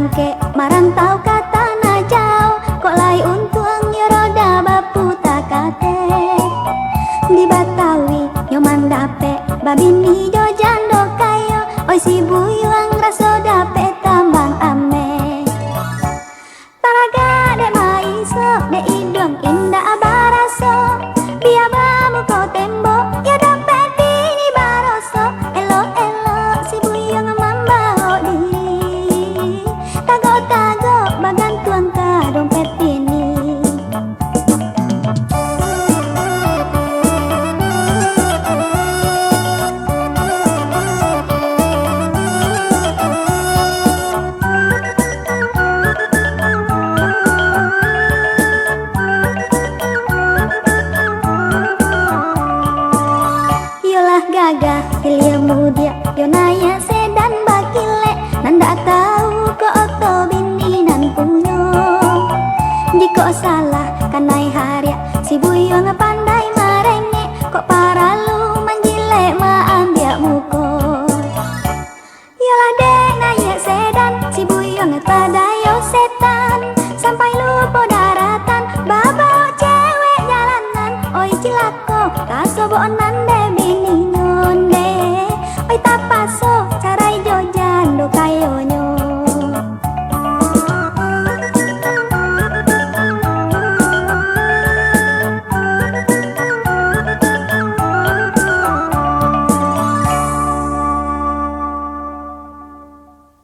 bangke marantau kata najau kok lai untung yo roda bapu takate di Batawi nyoman dape babini jo jando kayo oi si buyuang raso dape tambang ame taraga de maiso de idong indah baraso biar bamu kau tembok ya dapat di baroso elo elo si buyuang mambao di tago tago bagan tuang ka dompet ini gagah ilmu dia yo naya sedan bakile nanda ka